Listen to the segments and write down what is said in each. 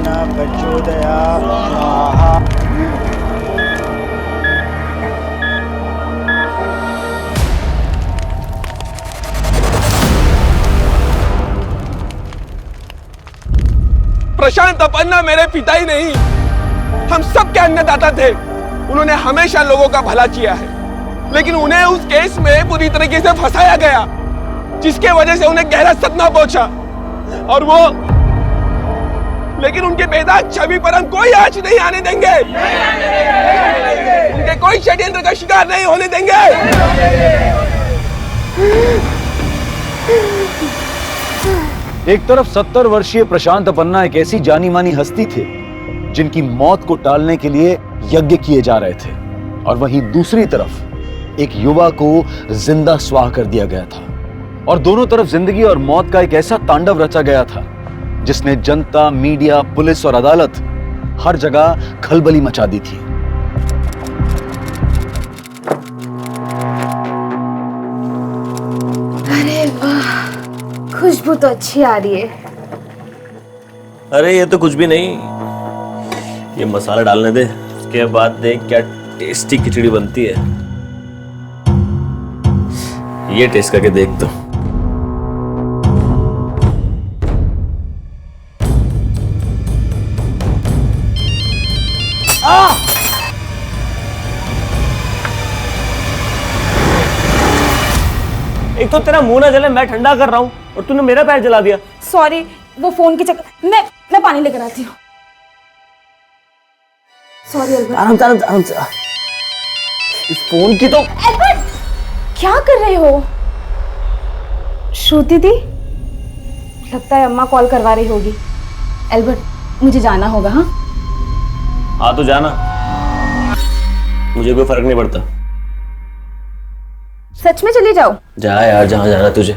प्रचोदयात् स्वाहा। प्रशांत अपन्ना मेरे पिता ही नहीं, हम सब के अन्नदाता थे। उन्होंने हमेशा लोगों का भला किया है, लेकिन उन्हें उस केस में पूरी तरीके से फंसाया गया, जिसके वजह से उन्हें गहरा सदमा पहुंचा। और वो, लेकिन उनके बेदाग छवि पर हम कोई आंच नहीं आने देंगे। उनके कोई षड्यंत्र का शिकार नहीं होने देंगे। एक तरफ 70 वर्षीय प्रशांत अपन्ना एक ऐसी जानी मानी हस्ती थे जिनकी मौत को टालने के लिए यज्ञ किए जा रहे थे, और वहीं दूसरी तरफ एक युवा को जिंदा स्वाह कर दिया गया था। और दोनों तरफ जिंदगी और मौत का एक ऐसा तांडव रचा गया था जिसने जनता, मीडिया, पुलिस और अदालत हर जगह खलबली मचा दी थी। अरे वाह, खुशबू तो अच्छी आ रही है। अरे ये तो कुछ भी नहीं, ये मसाला डालने दे, उसके बाद देख क्या टेस्टी खिचड़ी बनती है। ये टेस्ट करके देख तो। एक तो तेरा मुंह ना जले, मैं ठंडा कर रहा हूँ और तूने मेरा पैर जला दिया। सॉरी, वो फोन के चक्कर। मैं पानी लेकर आती हूँ। Sorry Albert. आराम से, आराम से। इस फोन की तो। अल्बर्ट, क्या कर रहे हो? श्रुति दी, लगता है अम्मा कॉल करवा रही होगी। अल्बर्ट, मुझे जाना होगा। हाँ हाँ तो जाना, मुझे कोई फर्क नहीं पड़ता। सच में चली जाओ। जा यार, जहाँ जाना तुझे।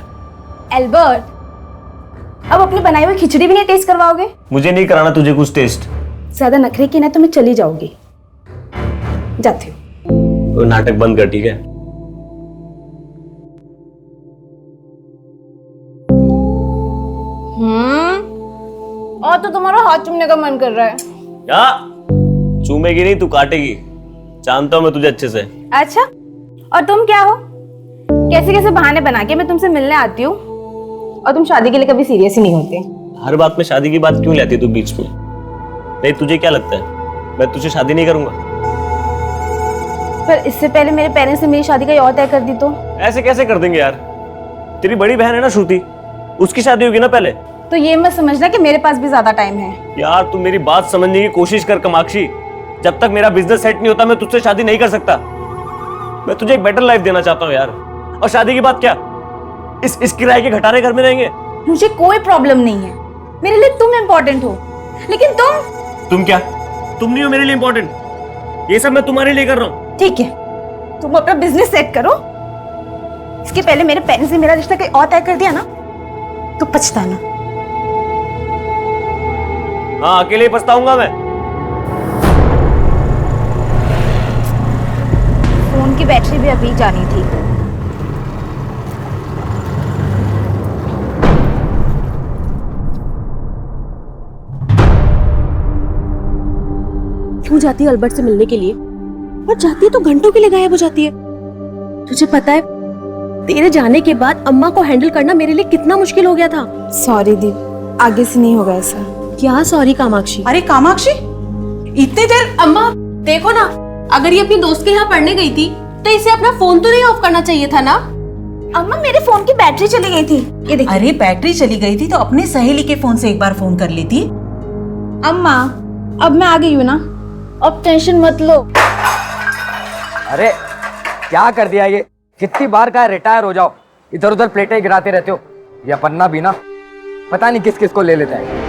अल्बर्ट, अब अपनी बनाई हुई खिचड़ी भी नहीं टेस्ट करवाओगे? मुझे नहीं कराना तुझे कुछ टेस्ट। ज्यादा नखरे की ना तो मैं चली जाऊंगी। जाती हूँ। तो नाटक बंद कर, ठीक है? और तो तुम्हारा हाथ चूमने का मन कर रहा है। क्या? चूमेगी नहीं, तू काटेगी। जानता हूं मैं तुझे अच्छे से। अच्छा, और तुम क्या हो? कैसे कैसे बहाने बना के मैं तुमसे मिलने आती हूँ, और तुम शादी के लिए कभी सीरियस ही नहीं होते। हर बात में शादी की बात क्यों लाती तू बीच में? नहीं, तुझे क्या लगता है मैं तुझे शादी नहीं करूंगा? पर इससे पहले मेरे पेरेंट्स ने मेरी शादी का और तय कर दी तो? ऐसे कैसे कर देंगे यार? तेरी बड़ी बहन है ना श्रुति, उसकी शादी होगी ना पहले। तो ये मत समझना कि मेरे पास भी ज्यादा टाइम है। यार तू मेरी बात समझने की कोशिश कर कामाक्षी। जब तक मेरा बिजनेस सेट नहीं होता मैं तुझसे शादी नहीं कर सकता। मैं तुझे एक बेटर लाइफ देना चाहता हूँ यार। और शादी की बात क्या, इस किराए के घटारे घर में रहेंगे? मुझे कोई प्रॉब्लम नहीं है, मेरे लिए तुम इम्पोर्टेंट हो, लेकिन तुम क्या? तुम नहीं हो मेरे लिए इम्पोर्टेंट। ये सब मैं तुम्हारे लिए कर रहा हूँ। ठीक है, तुम अपना बिजनेस सेट करो। इसके पहले मेरे पेरेंट्स ने मेरा रिश्ता कहीं और तय कर दिया ना तो पछताना। हाँ, अकेले ही पछताऊंगा मैं। फोन की बैटरी भी अभी जानी थी। क्यों जाती है अल्बर्ट से मिलने के लिए? और जाती है तो घंटों के लिए गायब हो जाती है। तुझे पता है तेरे जाने के बाद अम्मा को हैंडल करना मेरे लिए कितना मुश्किल हो गया था। सॉरी दी, आगे से नहीं होगा ऐसा। क्या सॉरी कामाक्षी? अरे कामाक्षी, इतने देर। अम्मा देखो ना, अगर ये अपनी दोस्त के यहाँ पढ़ने गई थी तो इसे अपना फोन तो नहीं ऑफ करना चाहिए था ना? अम्मा, मेरे फोन की बैटरी चली गई थी। ये देखिए। अरे बैटरी चली गई थी तो अपने सहेली के फोन से एक बार फोन कर लेती। अम्मा, अब मैं आ गई हूँ ना, अब टेंशन मत लो। अरे क्या कर दिया ये? कितनी बार कहा रिटायर हो जाओ, इधर उधर प्लेटें गिराते रहते हो। ये पन्ना भी ना पता नहीं किस किस को ले लेता है।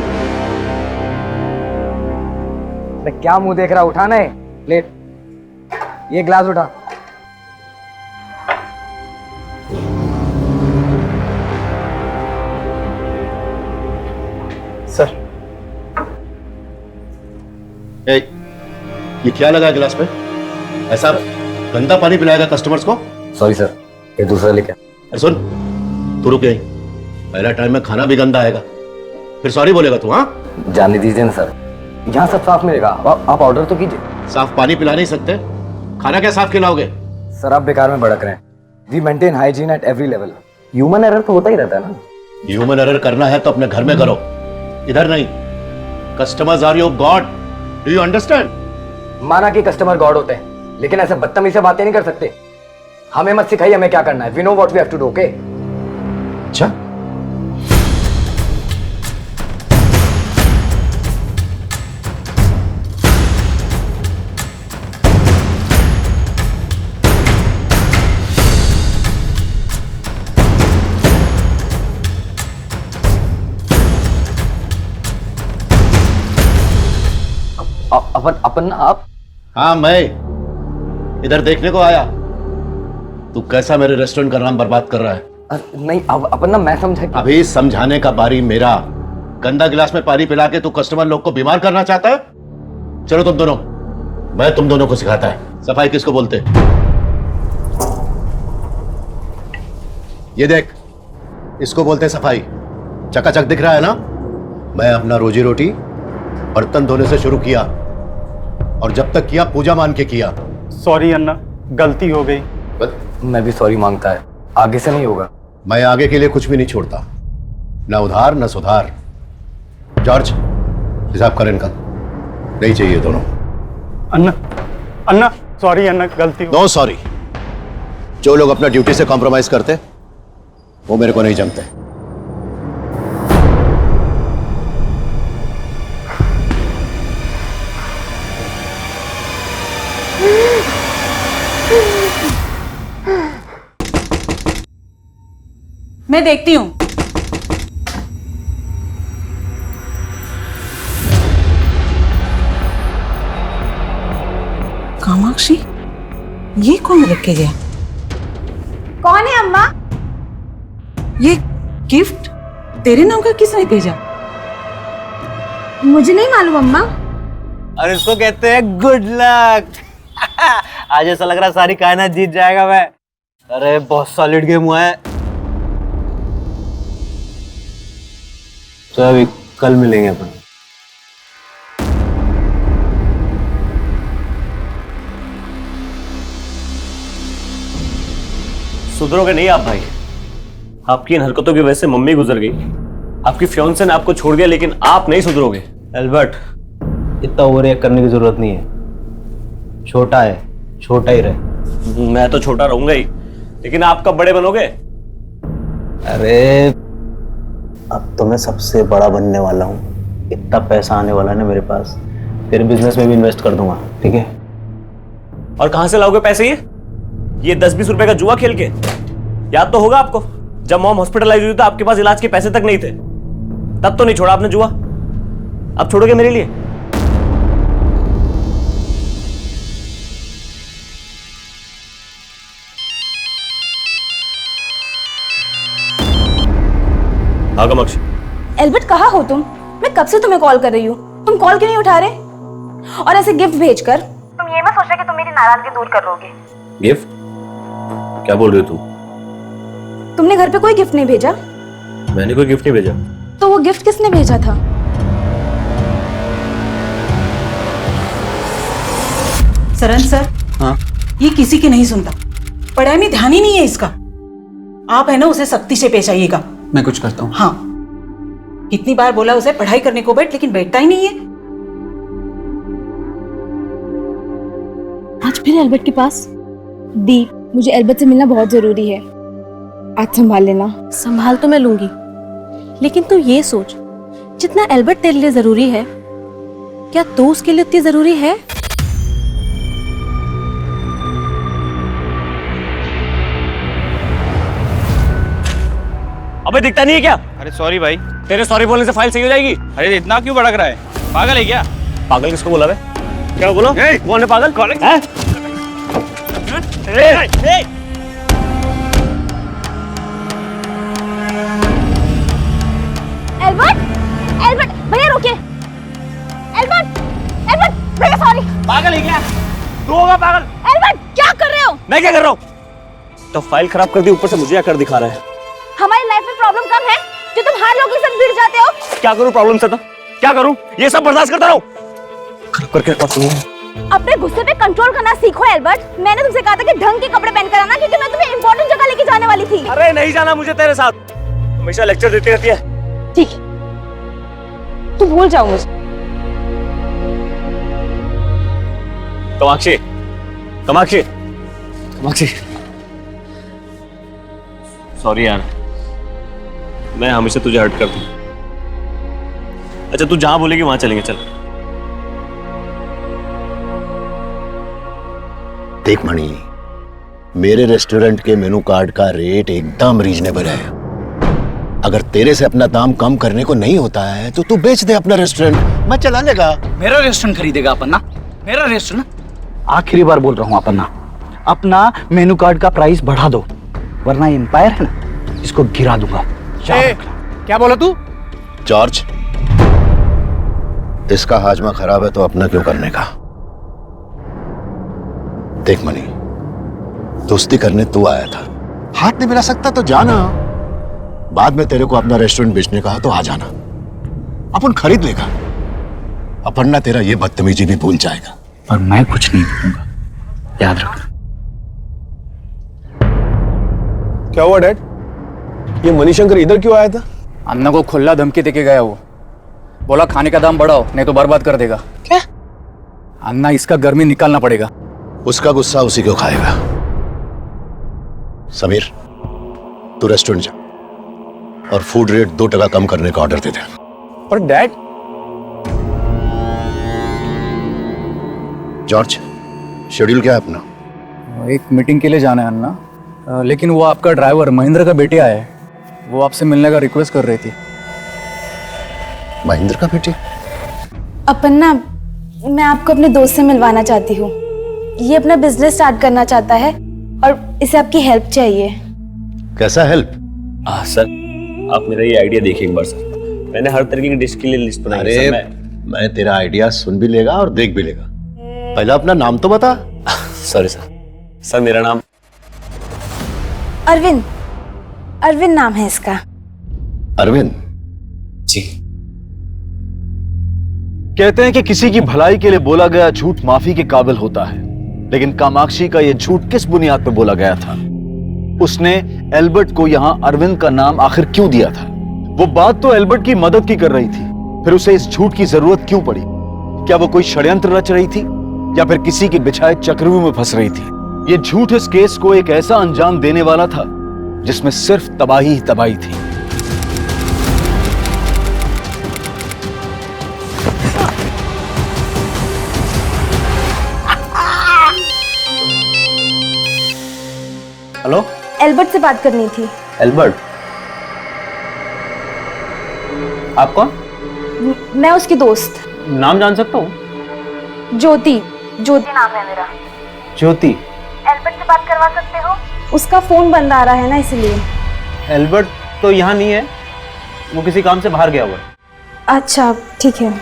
अरे क्या मुंह देख रहा, उठाना है प्लेट, ये ग्लास उठा। सर, ये क्या लगा गिलास में? ऐसा गंदा पानी पिलाएगा कस्टमर्स को? सॉरी सर, ये दूसरा लेके। अरे सुन, तू रुक यहीं। पहला टाइम में खाना भी गंदा आएगा, फिर सॉरी बोलेगा तू? हाँ, जाने दीजिए ना सर, यहाँ सब साफ मिलेगा, आप ऑर्डर तो कीजिए। साफ पानी पिला नहीं सकते, खाना क्या साफ खिलाओगे? सर आप बेकार में भड़क रहे हैं। We maintain hygiene at every level. Human error तो होता ही रहता है ना। ह्यूमन एरर करना है तो अपने घर में करो, इधर नहीं। Customers are your god, do you understand? माना कि कस्टमर गॉड होते हैं, लेकिन ऐसे बदतमीजी से बातें नहीं कर सकते। हमें मत सिखाइए हमें क्या करना है। We know what we have to do, okay? अच्छा, अपन आप? हाँ मैं इधर देखने को आया। तू कैसा मेरे रेस्टोरेंट का नाम बर्बाद कर रहा है? नहीं अपन ना, मैं समझा कि... अभी समझाने का बारी मेरा। गंदा गिलास में पानी पिला के तू कस्टमर लोग को बीमार करना चाहता है? चलो तुम दोनों, मैं तुम दोनों को सिखाता है सफाई किसको बोलते। ये देख, इसको बोलते हैं सफाई। चकाचक दिख रहा है ना? मैं अपना रोजी रोटी बर्तन धोने से शुरू किया, और जब तक किया पूजा मान के किया। सॉरी अन्ना, गलती हो गई। मैं भी सॉरी मांगता है, आगे से नहीं होगा। मैं आगे के लिए कुछ भी नहीं छोड़ता, ना उधार ना सुधार। जॉर्ज, हिसाब कर इनका, नहीं चाहिए दोनों। अन्ना अन्ना सॉरी अन्ना, गलती हो। No sorry. जो लोग अपना ड्यूटी से कॉम्प्रोमाइज करते वो मेरे को नहीं जमते। मैं देखती हूँ। कामाक्षी, ये कौन रख के गया? कौन है अम्मा? ये गिफ्ट तेरे नाम का किसने भेजा? मुझे नहीं मालूम अम्मा। और इसको कहते हैं गुड लक। आज ऐसा लग रहा है सारी कायनात जीत जाएगा मैं। अरे बहुत सॉलिड गेम हुआ है। तो अभी कल मिलेंगे अपन। सुधरोगे नहीं आप भाई। आपकी इन हरकतों की वजह से मम्मी गुजर गई, आपकी फियांसे ने आपको छोड़ दिया, लेकिन आप नहीं सुधरोगे। एल्बर्ट, इतना ओवर रिएक्ट करने की जरूरत नहीं है। छोटा है, छोटा ही रहे। मैं तो छोटा रहूंगा ही, लेकिन आप कब बड़े बनोगे? अरे अब तो मैं सबसे बड़ा बनने वाला हूँ। इतना पैसा आने वाला है ना मेरे पास, फिर बिजनेस में भी इन्वेस्ट कर दूंगा, ठीक है? और कहां से लाओगे पैसे? ये 10-20 रुपए का जुआ खेल के? याद तो होगा आपको, जब मॉम हॉस्पिटलाइज हुई तो आपके पास इलाज के पैसे तक नहीं थे, तब तो नहीं छोड़ा आपने जुआ। अब छोड़ोगे मेरे लिए? हाँ कामाक्षी। एल्बर्ट कहाँ हो तुम? मैं कब से तुम्हें कॉल कर रही हूँ, तुम कॉल क्यों नहीं उठा रहे? और ऐसे गिफ्ट भेजकर तुम ये मत सोच रहे कि तुम मेरी नाराजगी दूर कर लोगे। गिफ्ट? क्या बोल रही हो तुम? तुमने घर पे कोई गिफ्ट नहीं भेजा? मैंने कोई गिफ्ट नहीं भेजा। तो वो गिफ्ट किसने भेजा था? सरन सर, हाँ? ये किसी की नहीं सुनता, पढ़ाई में ध्यान ही नहीं है इसका। आप है ना, उसे सख्ती से पेश आइएगा। मैं कुछ करता हूँ। हाँ, कितनी बार बोला उसे पढ़ाई करने को बैठ, लेकिन बैठता ही नहीं है। आज फिर एल्बर्ट के पास? दी, मुझे एल्बर्ट से मिलना बहुत जरूरी है, आज संभाल लेना। संभाल तो मैं लूंगी, लेकिन तू ये सोच, जितना एल्बर्ट तेरे लिए जरूरी है, क्या तू उसके लिए उतनी जरूरी है? अबे दिखता नहीं है क्या? अरे सॉरी भाई। तेरे सॉरी बोलने से फाइल सही हो जाएगी? अरे इतना क्यों भड़क रहा है? पागल है क्या? पागल किसको बोला बे? क्या बोलो? कौन है पागल? हैं? एल्बर्ट, एल्बर्ट भैया रुकिए। एल्बर्ट, एल्बर्ट भैया सॉरी। पागल है क्या? तू होगा पागल? एल्बर्ट क्या कर रहे हो? मैं क्या कर रहा हूँ? तो फाइल खराब कर दी, ऊपर से मुझे आकर दिखा रहा है। हमारी लाइफ में प्रॉब्लम कब है जो तुम हर लोगों के साथ भिड़ जाते हो? क्या करूं प्रॉब्लम से? तो क्या करूं? ये सब बर्दाश्त करता रहूं? करके अपने गुस्से पे कंट्रोल करना सीखो एल्बर्ट। मैंने तुमसे कहा था कि ढंग के कपड़े पहन कर आना, क्योंकि मैं तुम्हें इंपॉर्टेंट जगह लेके जाने वाली थी। अरे नहीं जाना मुझे तेरे साथ, हमेशा लेक्चर देती रहती है। ठीक, तू भूल जाओ मुझे। कामाक्षी, कामाक्षी, कामाक्षी, सॉरी यार, मैं हमेशा तुझे हर्ट करता हूँ। अच्छा तू जहां बोलेगी वहां चलेंगे, चल। देख मणि, मेरे रेस्टोरेंट के मेनू कार्ड का रेट एकदम रीजनेबल है। अगर तेरे से अपना दाम कम करने को नहीं होता है तो तू बेच दे अपना रेस्टोरेंट, मैं चला लेगा। मेरा रेस्टोरेंट खरीदेगा अपना? मेरा रेस्टोरेंट? आखिरी बार बोल रहा हूं अपना, अपना मेनू कार्ड का प्राइस बढ़ा दो, वरना एम्पायर है ना, इसको गिरा दूंगा। क्या बोला तू? जॉर्ज, इसका हाजमा खराब है तो अपना क्यों करने का? देख मणि, दोस्ती करने तू आया था, हाथ नहीं मिला सकता तो जाना। बाद में तेरे को अपना रेस्टोरेंट बेचने का तो आ जाना, अपन खरीद लेगा। अपन ना तेरा ये बदतमीजी भी भूल जाएगा। पर मैं कुछ नहीं करूंगा, याद रखना। क्या हुआ डैड? ये मणिशंकर इधर क्यों आया था? अन्ना को खुला धमकी देके गया वो, बोला खाने का दाम बढ़ाओ नहीं तो बर्बाद कर देगा। क्या? अन्ना इसका गर्मी निकालना पड़ेगा। उसका गुस्सा उसी को खाएगा। समीर, तू रेस्टोरेंट जा और फूड रेट 2% कम करने का ऑर्डर दे दे। पर डैड, जॉर्ज, शेड्यूल क्या है अपना? एक मीटिंग के लिए जाना है अन्ना, लेकिन वो आपका ड्राइवर महेंद्र का बेटे आया है, वो आपसे मिलने का रिक्वेस्ट कर रही थी। महेंद्र का बेटे? अपन ना, मैं आपको अपने दोस्त से मिलवाना चाहती हूँ। ये अपना बिजनेस स्टार्ट करना चाहता है और इसे आपकी हेल्प चाहिए। कैसा हेल्प? सर आप मेरा ये आइडिया देखिए एक बार सर, मैंने हर तरीके की डिश के लिए लिस्ट बनाई है। अरे मैं तेरा आइडिया सुन भी लेगा और देख भी लेगा, पहले अपना नाम तो बता। सॉरी सर, सर मेरा नाम अरविंद, अरविंद नाम है इसका। अरविंद जी। कहते हैं कि किसी की भलाई के लिए बोला गया झूठ माफी के काबिल होता है, लेकिन कामाक्षी का यह झूठ किस बुनियाद पर बोला गया था? उसने एल्बर्ट को यहां अरविंद का नाम आखिर क्यों दिया था? वो बात तो एल्बर्ट की मदद की कर रही थी, फिर उसे इस झूठ की जरूरत क्यों पड़ी? क्या वो कोई षड्यंत्र रच रही थी या फिर किसी के बिछाए चक्रव्यूह में फंस रही थी? ये झूठ इस केस को एक ऐसा अंजाम देने वाला था जिसमें सिर्फ तबाही ही तबाही थी। हेलो, एल्बर्ट से बात करनी थी। एल्बर्ट? आप कौन? मैं उसकी दोस्त। नाम जान सकता हूँ? ज्योति, ज्योति नाम है मेरा। ज्योति? एल्बर्ट से बात करवा सकते हो? उसका फोन बंद आ रहा है ना, इसलिए। एल्बर्ट तो यहाँ नहीं है, वो किसी काम से बाहर गया हुआ है। अच्छा ठीक है।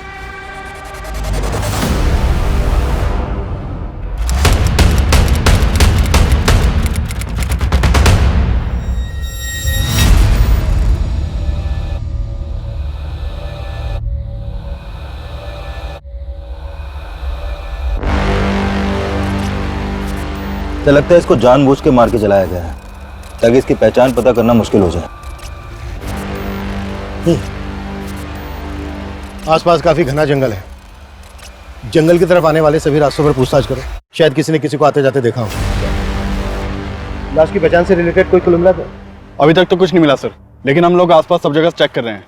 तो लगता है इसको जानबूझ के मार के जलाया गया है ताकि इसकी पहचान पता करना मुश्किल हो जाए। आसपास काफी घना जंगल है, जंगल की तरफ आने वाले सभी रास्तों पर पूछताछ करो, शायद किसी ने किसी को आते जाते देखा हो। लाश की पहचान से रिलेटेड कोई क्लू मिला था? अभी तक तो कुछ नहीं मिला सर, लेकिन हम लोग आसपास सब जगह चेक कर रहे हैं।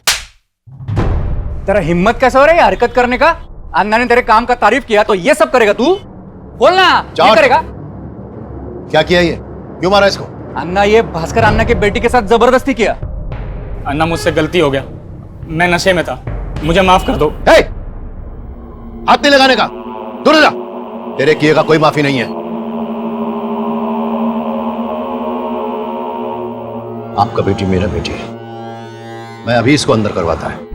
तेरा हिम्मत कैसे हो रहा है हरकत करने का? अन्ना ने तेरे काम का तारीफ किया तो ये सब करेगा तू? बोलना, ये करेगा? क्या किया ये? क्यों मारा इसको? अन्ना, ये भास्कर अन्ना के बेटी के साथ जबरदस्ती किया। अन्ना मुझसे गलती हो गया, मैं नशे में था, मुझे माफ कर दो। हे! हाथ नहीं लगाने का, दूर जा। तेरे किए का कोई माफी नहीं है। आपका बेटी मेरा बेटी है, मैं अभी इसको अंदर करवाता है।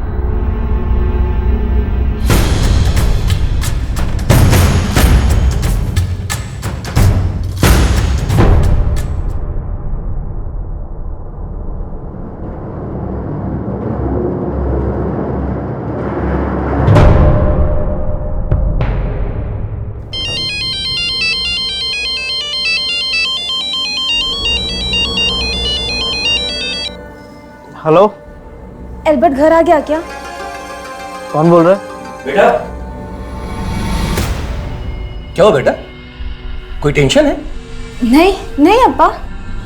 हेलो, एल्बर्ट घर आ गया क्या? कौन बोल रहा है? बेटा क्या हो बेटा, कोई टेंशन है? नहीं नहीं अब्बा।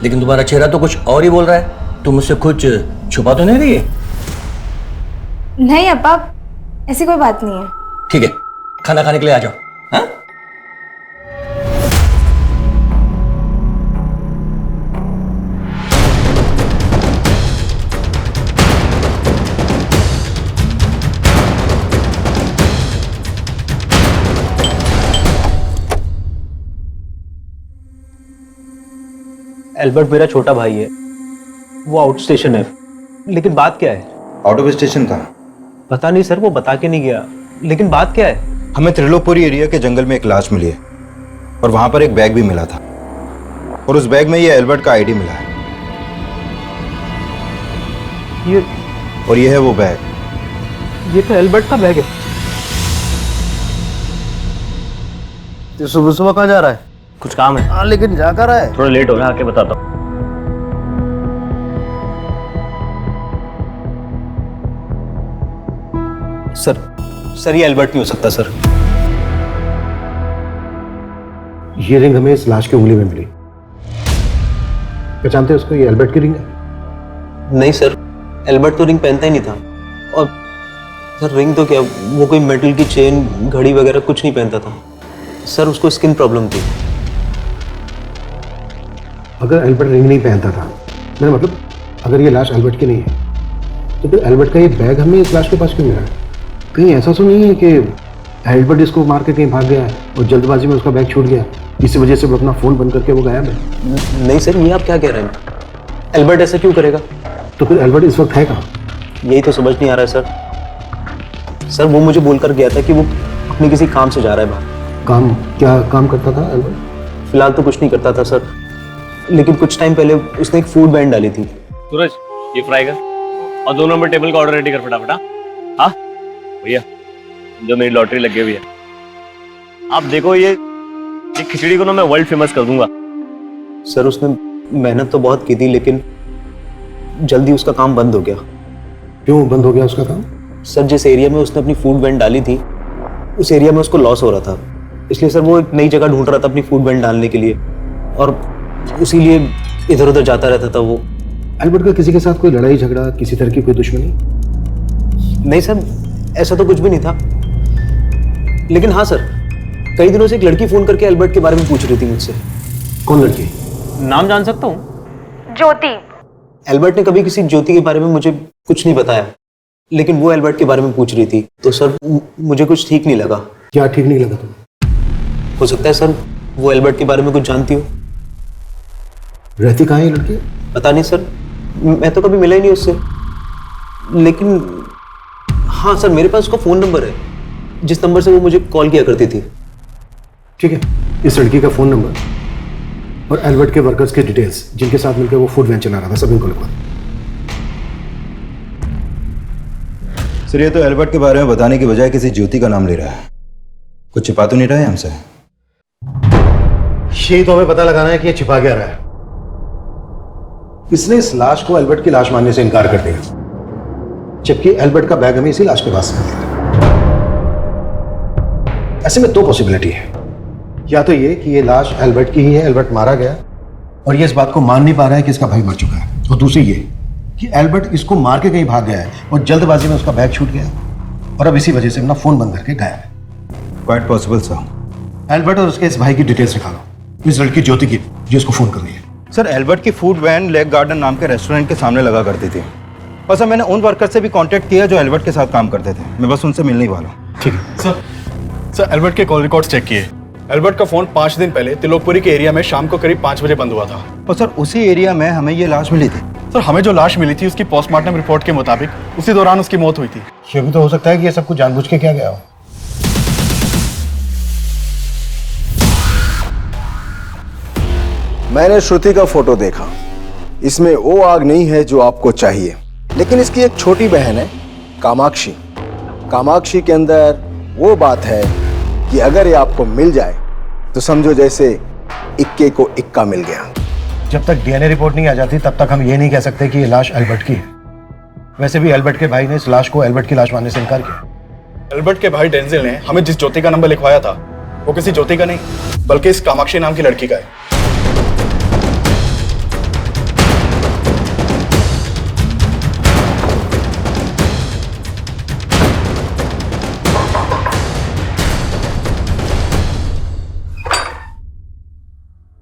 लेकिन तुम्हारा चेहरा तो कुछ और ही बोल रहा है। तुम मुझसे कुछ छुपा तो नहीं रही है? नहीं अब्बा, ऐसी कोई बात नहीं है। ठीक है, खाना खाने के लिए आ जाओ। हाँ? एल्बर्ट मेरा छोटा भाई है, वो आउट स्टेशन है। लेकिन बात क्या है? आउट ऑफ स्टेशन कहाँ? पता नहीं सर, वो बता के नहीं गया। लेकिन बात क्या है? हमें त्रिलोकपुरी एरिया के जंगल में एक लाश मिली है और वहां पर एक बैग भी मिला था और उस बैग में ये एल्बर्ट का आईडी मिला है। ये है वो बैग। ये तो एल्बर्ट का बैग है। तो सुबह सुबह कहाँ जा रहा है? कुछ काम है। हाँ लेकिन जा कर रहा है? थोड़ा लेट हो रहा है, आके बताता हूँ। सर ये एल्बर्ट नहीं हो सकता सर। ये रिंग हमें इस लाश की उंगली में मिली। पहचानते हो उसको? ये एल्बर्ट की रिंग है। नहीं सर, एल्बर्ट तो रिंग पहनता ही नहीं था। और सर रिंग तो क्या, वो कोई मेटल की चेन घड़ी वगैरह कुछ नहीं पहनता था सर। उसको स्किन प्रॉब्लम थी। अगर एल्बर्ट रिंग नहीं पहनता था, मेरा मतलब अगर ये लाश एल्बर्ट की नहीं है, तो फिर एल्बर्ट का ये बैग हमें इस लाश के पास क्यों मिला? कहीं ऐसा तो नहीं है कि एल्बर्ट इसको मार के कहीं भाग गया है और जल्दबाजी में उसका बैग छूट गया, इसी वजह से वो अपना फोन बंद करके वो गायब है? नहीं सर, ये आप क्या कह रहे हैं? एल्बर्ट ऐसा क्यों करेगा? तो फिर एल्बर्ट इस वक्त है कहाँ? यही तो समझ नहीं आ रहा है सर। वो मुझे बोलकर गया था कि वो अपने किसी काम से जा रहा है बाहर। काम? क्या काम करता था एल्बर्ट? फिलहाल तो कुछ नहीं करता था सर, लेकिन कुछ टाइम पहले उसने एक फूड बैंड डाली थी। सूरज, ये फ्राई कर और 2 नंबर टेबल का ऑर्डर रेडी कर फटाफट। हाँ भैया, जो मेरी लॉटरी लगी हुई है, आप देखो ये खिचड़ी को ना मैं वर्ल्ड फेमस कर दूंगा। सर उसने मेहनत तो बहुत की थी, लेकिन जल्दी उसका काम बंद हो गया। क्यों बंद हो गया उसका काम? सर जिस एरिया में उसने अपनी फूड वैन डाली थी, उस एरिया में उसको लॉस हो रहा था, इसलिए सर वो एक नई जगह ढूंढ रहा था अपनी फूड वैन डालने के लिए, और इसीलिए इधर उधर जाता रहता था वो। एल्बर्ट का किसी के साथ कोई लड़ाई झगड़ा, किसी तरह की कोई दुश्मनी? नहीं सर, ऐसा तो कुछ भी नहीं था। लेकिन हाँ सर, कई दिनों से एक लड़की फोन करके एल्बर्ट के बारे में पूछ रही थी मुझसे। कौन लड़की? नाम जान सकता हूँ? ज्योति। एल्बर्ट ने कभी किसी ज्योति के बारे में मुझे कुछ नहीं बताया, लेकिन वो एल्बर्ट के बारे में पूछ रही थी, तो सर मुझे कुछ ठीक नहीं लगा। क्या ठीक नहीं लगा तुम्हें? हो सकता है सर वो एल्बर्ट के बारे में कुछ जानती हो। रहती कहाँ है ये लड़की? पता नहीं सर, मैं तो कभी मिला ही नहीं उससे। लेकिन हाँ सर, मेरे पास उसका फोन नंबर है, जिस नंबर से वो मुझे कॉल किया करती थी। ठीक है, इस लड़की का फोन नंबर और एल्बर्ट के वर्कर्स के डिटेल्स, जिनके साथ मिलकर वो फूड वैन चला रहा था, सब इनको लिखवा। सर ये तो एल्बर्ट के बारे में बताने की बजाय किसी ज्योति का नाम ले रहा है। कुछ छिपा तो नहीं रहा है हमसे? यही तो हमें पता लगाना है कि ये छिपा क्या रहा है। इसने इस लाश को एल्बर्ट की लाश मानने से इनकार कर दिया, जबकि एल्बर्ट का बैग हमें इसी लाश के पास मिला। ऐसे में 2 पॉसिबिलिटी है। या तो ये कि ये लाश एल्बर्ट की ही है, एल्बर्ट मारा गया और ये इस बात को मान नहीं पा रहा है कि इसका भाई मर चुका है, और दूसरी ये कि एल्बर्ट इसको मार के कहीं भाग गया है और जल्दबाजी में उसका बैग छूट गया और अब इसी वजह से अपना फोन बंद करके गायब है। Quite possible sir. एल्बर्ट और उसके इस भाई की डिटेल्स निकालो, इस लड़की ज्योति की जो इसको फोन कर रही है। सर एल्बर्ट की फूड वैन लेक गार्डन नाम के रेस्टोरेंट के सामने लगा करती थी, और सर मैंने उन वर्कर से भी कांटेक्ट किया जो एल्बर्ट के साथ काम करते थे। मैं बस उनसे मिलने ही वाला हूँ। ठीक है सर एल्बर्ट के कॉल रिकॉर्ड्स चेक किए। एल्बर्ट का फोन 5 दिन पहले त्रिलोकपुरी के एरिया में शाम को करीब 5 बजे बंद हुआ था। और सर उसी एरिया में हमें ये लाश मिली थी। सर हमें जो लाश मिली थी उसकी पोस्टमार्टम रिपोर्ट के मुताबिक उसी दौरान उसकी मौत हुई थी। ये भी तो हो सकता है कि ये सब कुछ जानबूझ के किया गया हो। मैंने श्रुति का फोटो देखा, इसमें वो आग नहीं है जो आपको चाहिए, लेकिन इसकी एक छोटी बहन है कामाक्षी। कामाक्षी के अंदर वो बात है कि अगर ये आपको मिल जाए तो समझो जैसे इक्के को इक्का मिल गया। जब तक डीएनए रिपोर्ट नहीं आ जाती तब तक हम ये नहीं कह सकते कि ये लाश एल्बर्ट की है। वैसे भी एल्बर्ट के भाई ने इस लाश को एल्बर्ट की लाश मानने से इनकार किया। एल्बर्ट के भाई डेंजिल ने हमें जिस ज्योति का नंबर लिखवाया था वो किसी ज्योति का नहीं, बल्कि इस कामाक्षी नाम की लड़की का है।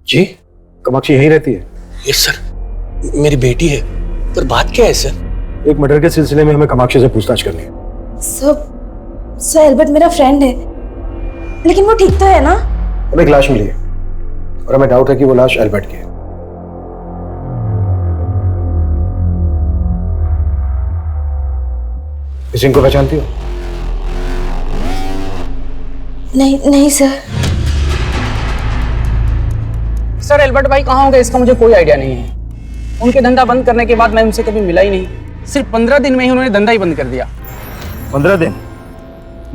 जी, कामाक्षी यहीं रहती है? यस सर, मेरी बेटी है। पर बात क्या है सर? एक मर्डर के सिलसिले में हमें कामाक्षी से पूछताछ करनी है। सर एल्बर्ट मेरा फ्रेंड है, लेकिन वो ठीक तो है ना? हमें एक लाश मिली है और हमें डाउट है कि वो लाश एल्बर्ट की है। किसी को पहचानती हो? नहीं सर। सर एल्बर्ट भाई कहाँ होंगे इसका मुझे कोई आइडिया नहीं है। उनके धंधा बंद करने के बाद मैं उनसे कभी मिला ही नहीं। सिर्फ 15 दिन में ही उन्होंने धंधा ही बंद कर दिया। 15 दिन?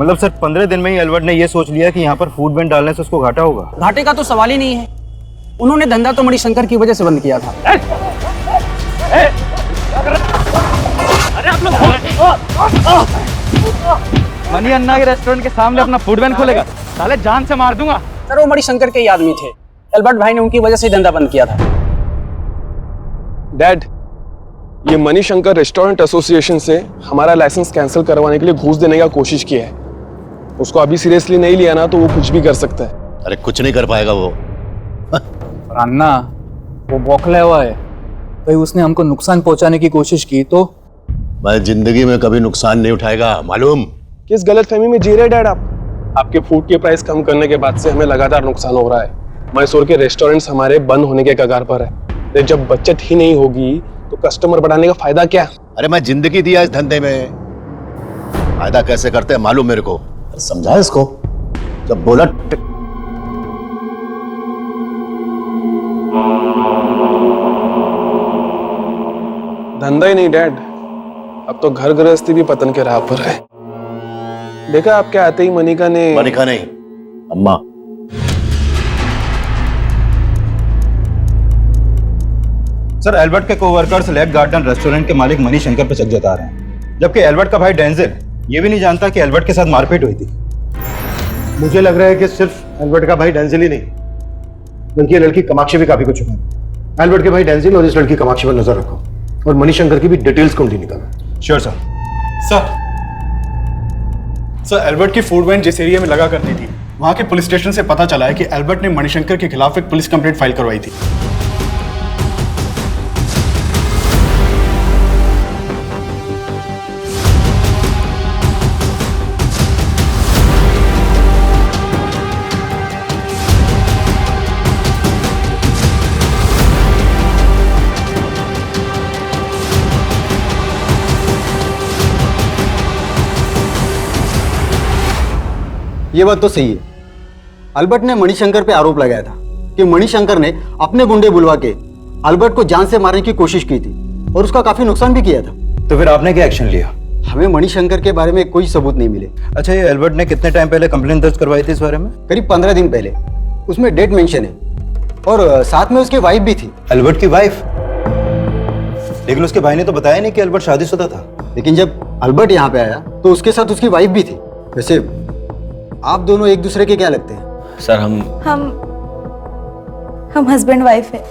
मतलब सर 15 दिन में ही एल्बर्ट ने ये सोच लिया कि यहाँ पर फूड वैन डालने से उसको घाटा होगा? घाटे का तो सवाल ही नहीं है। उन्होंने धंधा तो मणिशंकर की वजह से बंद किया था। मनी अन्ना के रेस्टोरेंट के सामने अपना फूड वैन खोलेगा, साले जान से मार दूंगा। सर वो मणिशंकर के ही आदमी थे। एल्बर्ट भाई ने उनकी वजह से धंधा बंद किया था। डैड, ये मणिशंकर रेस्टोरेंट एसोसिएशन से हमारा लाइसेंस कैंसिल करवाने के लिए घूस देने का कोशिश किया है। उसको अभी सीरियसली नहीं लिया ना तो वो कुछ भी कर सकता है। अरे कुछ नहीं कर पाएगा वो। अन्ना वो बौखला हुआ है, भाई उसने हमको नुकसान पहुंचाने की कोशिश की तो। मैं जिंदगी में कभी नुकसान नहीं उठाएगा, मालूम? किस गलतफहमी में जी रहे डैड आप? आपके फूड के प्राइस कम करने के बाद से हमें लगातार नुकसान हो रहा है। मैसूर के रेस्टोरेंट्स हमारे बंद होने के कगार पर है। जब बचत ही नहीं होगी तो कस्टमर बढ़ाने का फायदा क्या? अरे मैं जिंदगी दिया इस धंधे में, फायदा कैसे करते हैं मालूम मेरे को। समझा इसको? जब बोला धंधा ही नहीं डैड, अब तो घर गृहस्थी भी पतन के राह पर है। देखा आपके आते ही मनिका नहीं, अम्मा। सर एल्बर्ट के कोवर्कर्स लेक गार्डन रेस्टोरेंट के मालिक मणिशंकर पर शक जता रहे हैं, जबकि एल्बर्ट का भाई डेंजिल ये भी नहीं जानता कि एल्बर्ट के साथ मारपीट हुई थी। मुझे लग रहा है कि सिर्फ एल्बर्ट का भाई डेंजिल ही नहीं, बल्कि ये लड़की कामाक्षी भी काफी कुछ छुपा है। एल्बर्ट के भाई डेंजिल और इस लड़की कामाक्षी पर नजर रखो और मणिशंकर की भी डिटेल्स को निकालो। Sure sir. सर एल्बर्ट की फूड वैन जिस एरिया में लगा करती थी वहां के पुलिस स्टेशन से पता चला है कि एल्बर्ट ने मणिशंकर के खिलाफ एक पुलिस कंप्लेंट फाइल करवाई थी। ये बात तो सही है। अल्बर्ट ने मणिशंकर पे आरोप लगाया था कि मणिशंकर ने अपने गुंडे बुलवा के अल्बर्ट को जान से मारने की कोशिश की थी और उसका काफी नुकसान भी किया था। तो फिर आपने क्या एक्शन लिया? हमें मणिशंकर के बारे में कोई सबूत नहीं मिले। अच्छा, ये एल्बर्ट ने कितने टाइम पहले कंप्लेंट दर्ज करवाई थी इस बारे में? करीब 15 दिन पहले। उसमें डेट मेंशन है और साथ में उसकी वाइफ भी थी। एल्बर्ट की वाइफ? लेकिन उसके भाई ने तो बताया नहीं कि एल्बर्ट शादीशुदा था। लेकिन जब अल्बर्ट यहाँ पे आया तो उसके साथ उसकी वाइफ भी थी। वैसे आप दोनों एक दूसरे के क्या लगते हैं? सर हम हस्बैंड वाइफ है।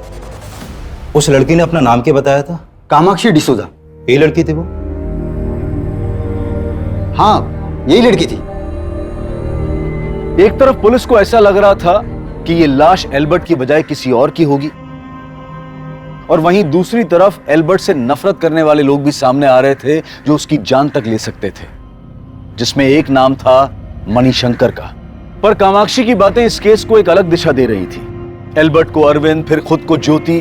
उस लड़की ने अपना नाम क्या बताया था? कामाक्षी डिसूजा। यही लड़की थी वो? हाँ, यही लड़की थी। एक तरफ पुलिस को ऐसा लग रहा था कि ये लाश एल्बर्ट की बजाय किसी और की होगी, और वहीं दूसरी तरफ एल्बर्ट से नफरत करने वाले लोग भी सामने आ रहे थे जो उसकी जान तक ले सकते थे, जिसमें एक नाम था मणिशंकर का। पर कामाक्षी की बातें इस केस को एक अलग दिशा दे रही थी। एल्बर्ट को अरविंद, फिर खुद को ज्योति,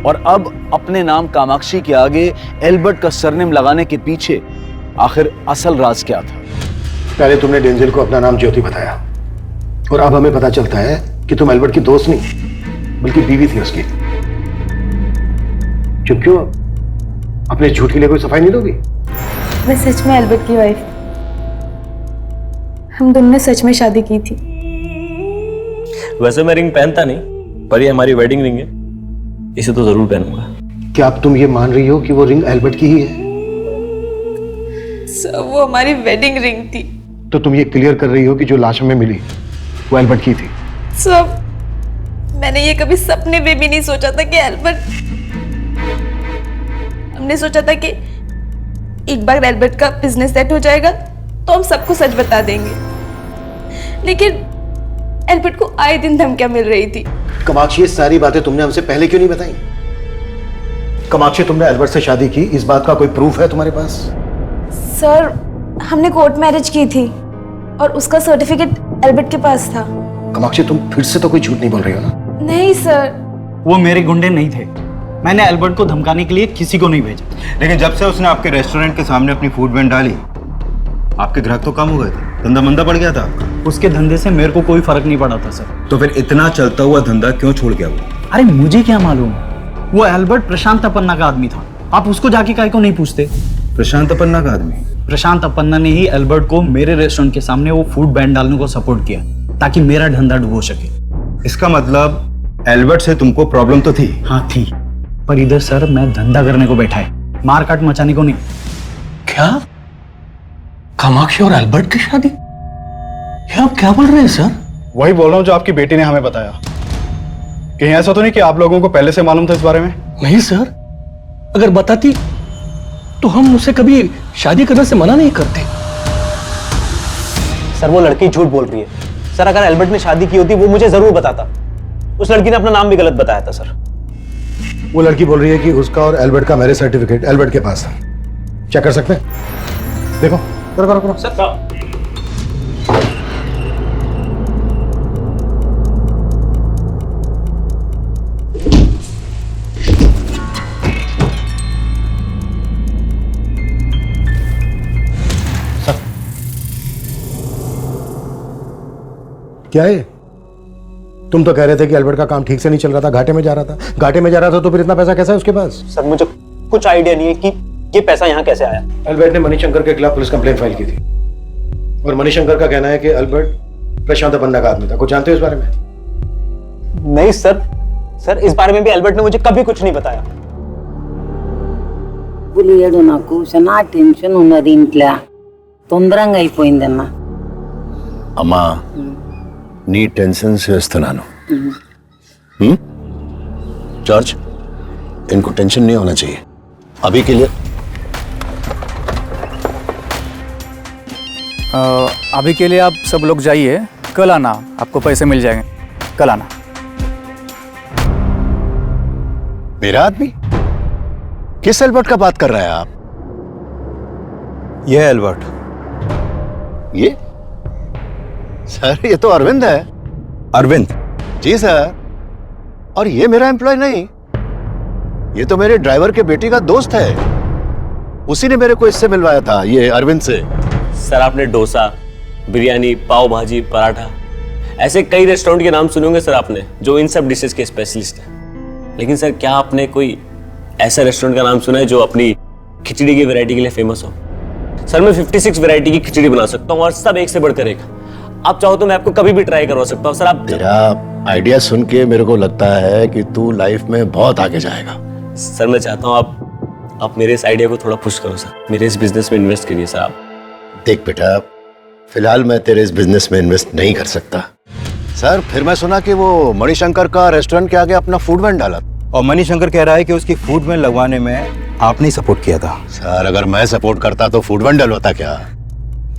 और अब अपने नाम कामाक्षी के आगे एल्बर्ट का सरनेम लगाने के पीछे आखिर असल राज क्या था? पहले तुमने डेंजिल को अपना नाम ज्योति बताया, और अब हमें पता चलता है कि तुम एल्बर्ट की दोस्त नहीं बल्कि बीवी थी उसकी। चुप क्यों? अपने झूठ के लिए कोई सफाई नहीं दोगी? मैं सच में एल्बर्ट की वाइफ। हम दोनों ने सच में शादी की थी। वैसे मैं रिंग पहनता नहीं, पर ये हमारी वेडिंग रिंग है, इसे तो जरूर पहनूंगा। क्या अब तुम ये मान रही हो कि वो रिंग एल्बर्ट की ही है? सर वो हमारी वेडिंग रिंग थी। तो तुम ये क्लियर कर रही हो कि जो लाश हमें मिली वो एल्बर्ट की थी? सर मैंने ये कभी सपने में भी नहीं सोचा था कि एल्बर्ट, हमने सोचा था कि एक बार एल्बर्ट का बिजनेस सेट हो जाएगा तो हम सबको सच बता देंगे, लेकिन एल्बर्ट को आए दिन धमकियां मिल रही थी। कामाक्षी, ये सारी बातें तुमने हमसे पहले क्यों नहीं बताई? कामाक्षी, तुमने एल्बर्ट से शादी की, इस बात का कोई प्रूफ है तुम्हारे पास? सर हमने कोर्ट मैरिज की थी और उसका सर्टिफिकेट एल्बर्ट के पास था। कामाक्षी, तुम फिर से तो कोई झूठ नहीं बोल रही हो ना? नहीं सर। वो मेरे गुंडे नहीं थे, मैंने एल्बर्ट को धमकाने के लिए किसी को नहीं भेजा। लेकिन जब से उसने आपके रेस्टोरेंट के सामने अपनी फूड वैन डाली, आपके ग्राहक तो कम हो गए थे, धंधा मंदा पड़ गया था। उसके धंधे से मेरे को कोई फर्क नहीं पड़ा था सर। तो फिर इतना चलता हुआ धंधा क्यों छोड़ गया वो? अरे मुझे क्या मालूम, वो एल्बर्ट प्रशांत अपन्ना का आदमी था। आप उसको जाके काहे को नहीं पूछते? प्रशांत अपन्ना का आदमी? प्रशांत अपन्ना ने ही एल्बर्ट को मेरे रेस्टोरेंट के सामने वो फूड बैन डालने को सपोर्ट किया ताकि मेरा धंधा डूबो सके। इसका मतलब एल्बर्ट से तुमको प्रॉब्लम तो थी? हाँ थी, पर इधर सर मैं धंधा करने को बैठा है, मारकाट मचाने को नहीं। क्या? कामाक्षी और एल्बर्ट की शादी? ये आप क्या बोल रहे हैं सर? वही बोल रहा हूँ जो आपकी बेटी ने हमें बताया। कहीं ऐसा तो नहीं कि आप लोगों को पहले से मालूम था इस बारे में? नहीं सर, अगर बताती तो हम उसे कभी शादी करने से मना नहीं करते। सर वो लड़की झूठ बोल रही है सर। अगर एल्बर्ट ने शादी की होती वो मुझे जरूर बताता। उस लड़की ने अपना नाम भी गलत बताया था सर। वो लड़की बोल रही है कि उसका और एल्बर्ट का मैरिज सर्टिफिकेट एल्बर्ट के पास था। चेक कर सकते हैं? देखो, करो करो करो। सर क्या है? तुम तो कह रहे थे कि एल्बर्ट का काम ठीक से नहीं चल रहा था, घाटे में जा रहा था। घाटे में जा रहा था तो फिर इतना पैसा कैसा है उसके पास? सर मुझे कुछ आइडिया नहीं है कि ये पैसा यहाँ कैसे आया। एल्बर्ट ने मणिशंकर के खिलाफ पुलिस कंप्लेंट फाइल की थी और मणिशंकर का कहना है कि एल्बर्ट प्रशांत अपन्ना का आदमी था। कुछ जानते हो इस बारे में? नहीं सर, सर इस बारे में भी एल्बर्ट ने मुझे कभी कुछ नहीं बताया। పులియడు నాకు చాలా టెన్షన్ ఉన్నది ఇంట్లో తొందరగా అయిపోయిందన్నా అమ్మా నీ టెన్షన్ చేస్తున్నాను जॉर्ज इनको टेंशन नहीं होना चाहिए अभी के लिए। अभी के लिए आप सब लोग जाइए, कल आना, आपको पैसे मिल जाएंगे, कल आना। मेरा आदमी? किस एल्बर्ट का बात कर रहे हैं आप? ये एल्बर्ट। ये सर, ये तो अरविंद है। अरविंद? जी सर। और ये मेरा एम्प्लॉय नहीं, ये तो मेरे ड्राइवर के बेटी का दोस्त है। उसी ने मेरे को इससे मिलवाया था, ये अरविंद से। सर आपने डोसा, बिरयानी, पाव भाजी, पराठा, ऐसे कई रेस्टोरेंट के नाम सुने होंगे सर आपने, जो इन सब डिशेस के स्पेशलिस्ट हैं। लेकिन सर क्या आपने कोई ऐसा रेस्टोरेंट का नाम सुना है जो अपनी खिचड़ी की वैरायटी के लिए फेमस हो? सर मैं 56 वैरायटी की खिचड़ी बना सकता हूँ और सब एक से बढ़कर एक। आप चाहो तो मैं आपको कभी भी ट्राई करवा सकता हूँ सर। आप तेरा आइडिया सुन के मेरे को लगता है कि तू लाइफ में बहुत आगे जाएगा। सर मैं चाहता हूँ आप मेरे इस आइडिया को थोड़ा पुश करो सर, मेरे इस बिजनेस में इन्वेस्ट करिए सर आप। देख बेटा, फिलहाल मैं तेरे इस बिजनेस में इन्वेस्ट नहीं कर सकता। सर फिर मैं सुना कि वो मणिशंकर का रेस्टोरेंट के आगे अपना फूड वैन डाला और मणिशंकर कह रहा है कि उसकी फूड वैन लगवाने में आपने सपोर्ट किया था। सर अगर मैं सपोर्ट करता तो फूड वैन डलवाता क्या?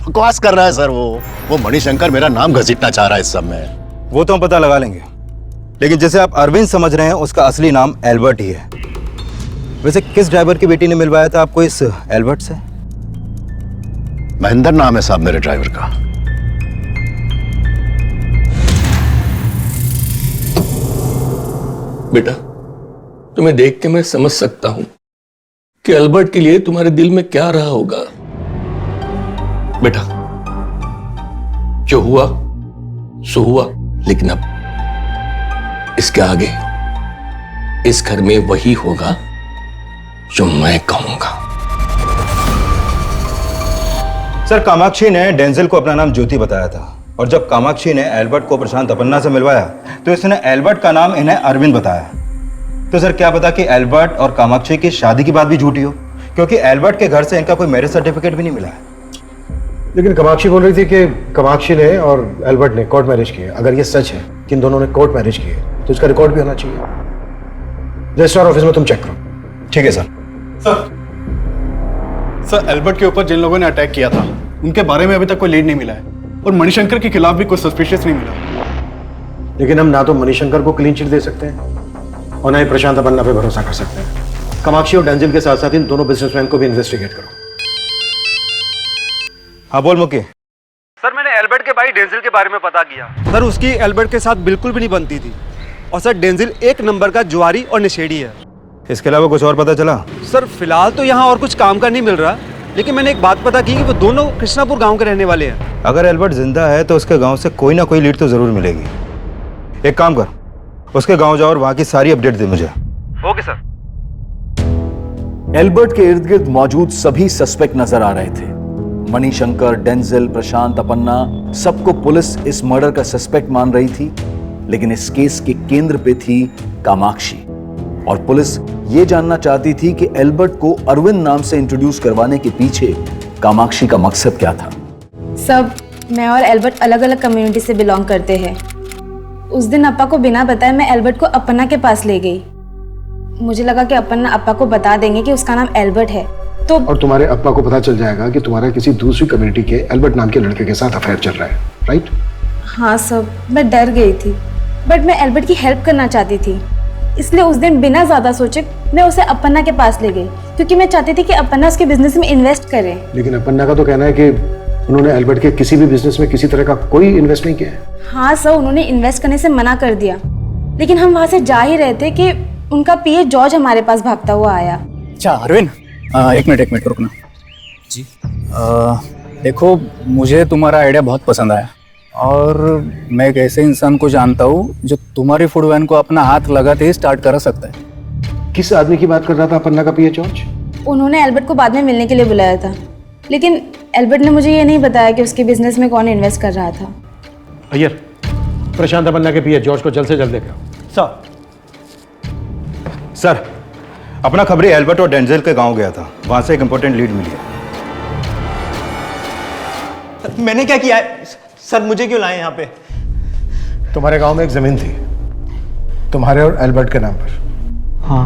बकवास कर रहा है सर। वो मणिशंकर मेरा नाम घसीटना चाह रहा है इस सब में। वो तो हम पता लगा लेंगे, लेकिन जैसे आप अरविंद समझ रहे हैं, उसका असली नाम एल्बर्ट ही है। वैसे किस ड्राइवर की बेटी ने मिलवाया था आपको इस एल्बर्ट से? महेंद्र नाम है साहब मेरे ड्राइवर का। बेटा तुम्हें देख के मैं समझ सकता हूं कि एल्बर्ट के लिए तुम्हारे दिल में क्या रहा होगा। बेटा जो हुआ सो हुआ, लेकिन अब इसके आगे इस घर में वही होगा जो मैं कहूंगा। सर कामाक्षी ने डेंजल को अपना नाम ज्योति बताया था और जब कामाक्षी ने एल्बर्ट को प्रशांत अपन्ना से मिलवाया तो इसने एल्बर्ट का नाम इन्हें अरविंद बताया। तो सर क्या पता कि एल्बर्ट और कामाक्षी की शादी की बात भी झूठी हो, क्योंकि एल्बर्ट के घर से इनका कोई मैरिज सर्टिफिकेट भी नहीं मिला है। लेकिन कामाक्षी बोल रही थी कि कामाक्षी ने और एल्बर्ट ने कोर्ट मैरिज किए। अगर ये सच है कि इन दोनों ने कोर्ट मैरिज किए तो इसका रिकॉर्ड भी होना चाहिए। रजिस्ट्रार ऑफिस में तुम चेक करो। ठीक है सर। सर एल्बर्ट के ऊपर जिन लोगों ने अटैक किया था उनके बारे में अभी तक कोई लीड नहीं मिला है और मणिशंकर के खिलाफ भी कोई सस्पिशियस नहीं मिला। लेकिन हम ना तो मणिशंकर को क्लीन चिट दे सकते हैं और ना ही प्रशांत अपन्ना पे भरोसा कर सकते हैं। कामाक्षी और डेंजिल के साथ साथ इन दोनों बिजनेसमैन को भी इन्वेस्टिगेट करो। हाँ बोल मुके। सर मैंने एल्बर्ट के भाई डेंजिल के बारे में पता किया। सर उसकी एल्बर्ट के साथ बिल्कुल भी नहीं बनती थी और सर डेंजिल एक नंबर का जुआरी और नशेड़ी है। इसके अलावा कुछ और पता चला? सर फिलहाल तो यहाँ और कुछ काम का नहीं मिल रहा, लेकिन मैंने एक बात पता की कि वो दोनों कृष्णापुर गांव के रहने वाले हैं। अगर एल्बर्ट जिंदा है तो उसके गांव से कोई ना कोई लीड तो जरूर मिलेगी। एक काम कर, उसके गांव जाओ और वहां की सारी अपडेट दे मुझे। Okay sir. एल्बर्ट के इर्द गिर्द मौजूद सभी सस्पेक्ट नजर आ रहे थे। मणिशंकर, डेंजिल, प्रशांत अपन्ना, सबको पुलिस इस मर्डर का सस्पेक्ट मान रही थी। लेकिन इस केस के केंद्र पे थी कामाक्षी और पुलिस ये जानना चाहती थी कि एल्बर्ट को अरविंद नाम से इंट्रोड्यूस करवाने के पीछे कामाक्षी का मकसद क्या था। सब मैं और एल्बर्ट अलग अलग कम्युनिटी से बिलोंग करते हैं। उस दिन अप्पा को बिना बताए मैं एल्बर्ट को अपन्ना के पास ले गई। मुझे लगा कि अपन्ना अप्पा को बता देंगे कि उसका नाम एल्बर्ट है तो और तुम्हारे अप्पा को पता चल जाएगा कि तुम्हारा किसी दूसरी कम्युनिटी के एल्बर्ट नाम के लड़के के साथ अफेयर चल रहा है, राइट? हाँ सब, मैं डर गई थी बट मैं एल्बर्ट की हेल्प करना चाहती थी, इसलिए उस दिन बिना ज्यादा सोचे मैं उसे अपन्ना के पास ले गई क्योंकि मैं चाहती थी कि अपन्ना उसके बिजनेस में इन्वेस्ट करे। लेकिन अपन्ना का तो कहना है कि उन्होंने एल्बर्ट के किसी भी बिजनेस में किसी तरह का कोई इन्वेस्ट नहीं किया है। हाँ सर, उन्होंने इन्वेस्ट करने से मना कर दिया, लेकिन हम वहां से जा ही रहे थे कि उनका पीए जॉर्ज हमारे पास भागता हुआ आया। अच्छा अरविंद, एक मिनट रुकना जी। देखो मुझे तुम्हारा आइडिया बहुत पसंद आया और मैं एक ऐसे इंसान को जानता हूँ जो तुम्हारी फूड वैन को अपना हाथ लगाते ही स्टार्ट कर सकता है। किस आदमी की बात कर रहा था अपन्ना का पीए जॉर्ज? उन्होंने एल्बर्ट को बाद में मिलने के लिए बुलाया था, लेकिन एल्बर्ट ने मुझे ये नहीं बताया कि उसके बिजनेस में कौन इन्वेस्ट कर रहा था। अय्यर, प्रशांत अपन्ना के पीए जॉर्ज को जल्द से जल्द देखा। सर अपना खबरी एल्बर्ट और डेंजिल के गांव गया था, वहां से एक इंपॉर्टेंट लीड मिली है। मैंने क्या किया है सर? मुझे क्यों लाए यहाँ पे? तुम्हारे गांव में एक जमीन थी तुम्हारे और एल्बर्ट के नाम पर। हाँ।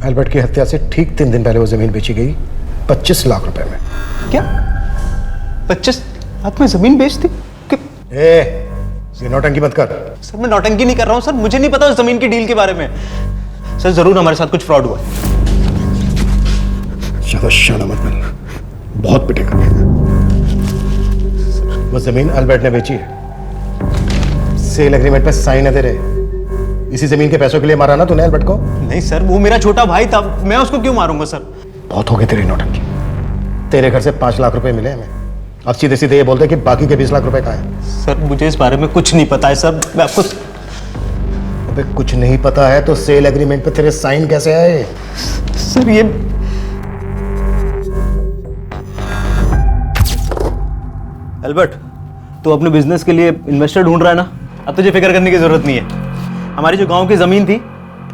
एल्बर्ट की हत्या से ठीक 3 दिन पहले वो जमीन बेची गई 25 लाख रुपए में। क्या 25 लाख में जमीन बेच दी? ये नौटंकी मत कर। सर मैं नौटंकी नहीं कर रहा हूँ सर, मुझे नहीं पता उस जमीन की डील के बारे में। सर जरूर हमारे साथ कुछ फ्रॉड हुआ। ज्यादा शाना मत बन, बहुत पिटेगा। वो जमीन एल्बर्ट ने बेची है, सेल एग्रीमेंट पे साइन है तेरे। इसी जमीन के पैसों के लिए मारा ना तूने एल्बर्ट को? नहीं सर, वो मेरा छोटा भाई था, मैं उसको क्यों मारूंगा सर? बहुत हो गई तेरी नौटंकी। तेरे घर से 5 लाख रुपए मिले हमें, अब सीधे सीधे ये बोलते कि बाकी के 20 लाख रुपए कहाँ हैं? सर मुझे इस बारे में कुछ नहीं पता है सर, मैं आपको। अबे कुछ नहीं पता है तो सेल एग्रीमेंट पे तेरे साइन कैसे आए? सर ये एल्बर्ट, तू अपने बिजनेस के लिए इन्वेस्टर ढूंढ रहा है ना? अब तुझे फिक्र करने की जरूरत नहीं है। हमारी जो गांव की जमीन थी,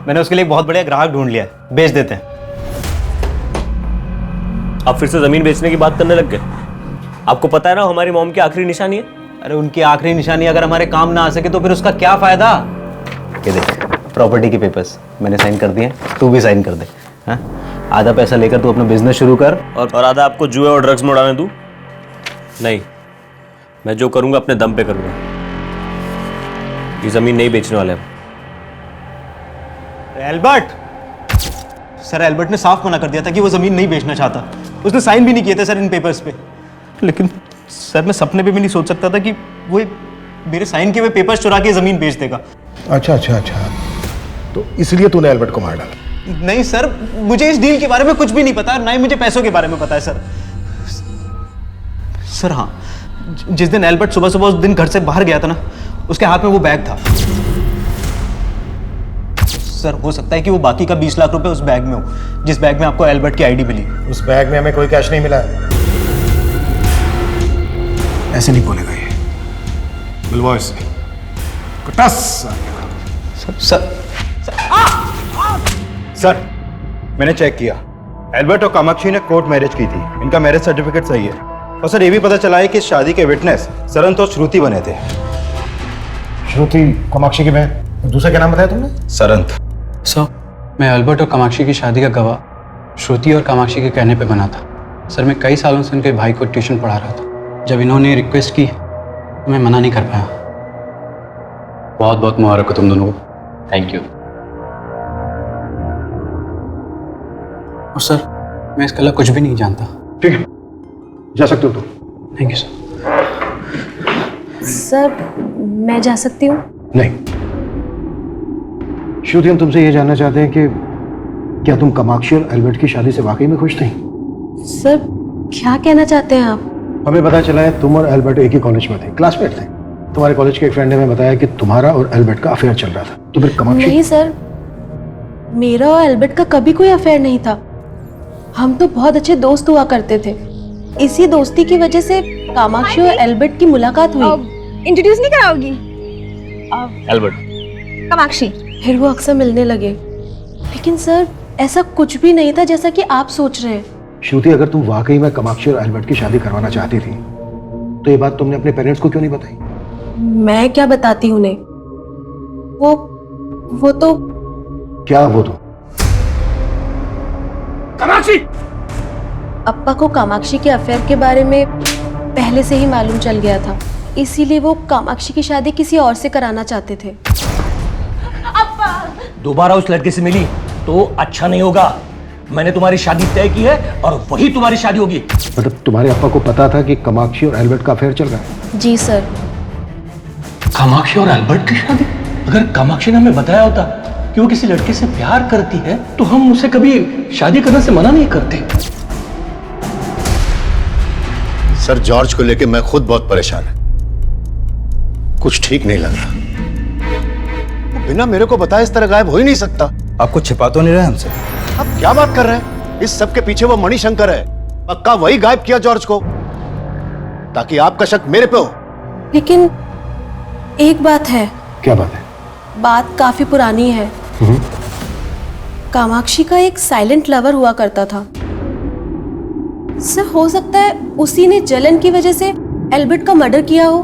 मैंने उसके लिए एक बहुत बढ़िया ग्राहक ढूंढ लिया है, बेच देते हैं। आप फिर से जमीन बेचने की बात करने लग गए? आपको पता है ना हमारी मॉम की आखिरी निशानी है। अरे उनकी आखिरी निशानी अगर हमारे काम ना आ सके तो फिर उसका क्या फायदा? ये देख, प्रॉपर्टी के पेपर्स मैंने साइन कर दिए, तू भी साइन कर दे। हाँ, आधा पैसा लेकर तू अपना बिजनेस शुरू कर और आधा आपको जुए और ड्रग्स में उड़ाने दूं? नहीं, मैं जो करूंगा अपने दम पे करूंगा। ये जमीन नहीं बेचने वाले हम। एल्बर्ट, सर एल्बर्ट ने साफ मना कर दिया था कि वो जमीन नहीं बेचना चाहता। उसने साइन भी नहीं किए थे सर इन पेपर्स पे। लेकिन सर मैं सपने पे भी नहीं सोच सकता था कि वो मेरे साइन किए हुए पेपर्स चुरा के जमीन बेच देगा। अच्छा, तो इसलिए तूने एल्बर्ट को मार डाला? नहीं सर, मुझे इस डील के बारे में कुछ भी नहीं पता, ना ही मुझे पैसों के बारे में पता है सर। सर हाँ, जिस दिन एल्बर्ट सुबह सुबह उस दिन घर से बाहर गया था ना, उसके हाथ में वो बैग था। सर हो सकता है कि वो बाकी का 20 लाख रुपए उस बैग में हो, जिस बैग में आपको एल्बर्ट की आईडी मिली। उस बैग में हमें कोई कैश नहीं मिला है। ऐसे नहीं बोलेगा ये। मिलवाओ इसे। सर मैंने चेक किया, एल्बर्ट और कामाक्षी ने कोर्ट मैरिज की थी। इनका मैरिज सर्टिफिकेट सही है। और सर ये भी पता चला है कि इस शादी के विटनेस सरंत और श्रुति बने थे। श्रुति कामाक्षी की बहन, दूसरा क्या नाम बताया तुमने? सरंत। सर, मैं एल्बर्ट और कामाक्षी की शादी का गवाह श्रुति और कामाक्षी के कहने पे बना था। सर, मैं कई सालों से उनके भाई को ट्यूशन पढ़ा रहा था। जब इन्होंने रिक्वेस्ट की तो मैं मना नहीं कर पाया। बहुत बहुत मुबारक हो तुम दोनों को। Thank you. और सर, मैं इसके अलावा कुछ भी नहीं जानता। ठीक है, जा सकते हो तुम। Thank you sir. सर, मैं जा सकती हूँ? नहीं श्रुति, हम तुमसे ये जानना चाहते हैं कि क्या तुम कामाक्षी और एल्बर्ट की शादी से वाकई में खुश थी? सर, क्या कहना चाहते हैं आप? हमें पता चला है तुम और एल्बर्ट एक ही कॉलेज में थे, क्लासमेट थे। तुम्हारे कॉलेज के एक फ्रेंड ने हमें बताया कि तुम्हारा और एल्बर्ट का अफेयर चल रहा था। तो फिर कामाक्षी? नहीं सर, मेरा और एल्बर्ट का कभी कोई अफेयर नहीं था। हम तो बहुत अच्छे दोस्त हुआ करते थे। इसी दोस्ती की वजह से कामाक्षी और एल्बर्ट की मुलाकात हुई। इंट्रोड्यूस नहीं कराओगी? एल्बर्ट, कामाक्षी। फिर वो अक्सर मिलने लगे। लेकिन सर, ऐसा कुछ भी नहीं था जैसा कि आप सोच रहे हैं। श्रुति, अगर तुम वाकई में कामाक्षी और एल्बर्ट की शादी करवाना चाहती थी तो ये बात तुमने अपने पेरेंट्स को क्यों नहीं बताई? मैं क्या बताती उन्हें? वो तो क्या वो तो? कामाक्षी! अप्पा को कामाक्षी के अफेयर के बारे में पहले से ही मालूम चल गया था। इसीलिए वो कामाक्षी की शादी किसी और से कराना चाहते थे। दोबारा उस लड़के से मिली तो अच्छा नहीं होगा। मैंने तुम्हारी शादी तय की है और वही तुम्हारी शादी होगी। मतलब तुम्हारे अप्पा को पता था कि कामाक्षी और एल्बर्ट का अफेयर चल रहा है? जी सर। कामाक्षी और एल्बर्ट की शादी? अगर कामाक्षी ने हमें बताया होता कि वो किसी लड़के से प्यार करती है तो हम उसे कभी शादी करने से मना नहीं करते। सर, जॉर्ज को लेके मैं खुद बहुत परेशान हूं। कुछ ठीक नहीं लग रहा। वो बिना मेरे को बताए इस तरह गायब हो ही नहीं सकता। आप कुछ छिपा तो नहीं रहे हमसे? आप क्या बात कर रहे हैं? इस सब के पीछे वो मणिशंकर है। पक्का वही गायब किया जॉर्ज को ताकि आपका शक मेरे पे हो। लेकिन एक बात है। क्या बात है? बात काफी पुरानी है। कामाक्षी का एक साइलेंट लवर हुआ करता था। सर, हो सकता है उसी ने जलन की वजह से एल्बर्ट का मर्डर किया हो।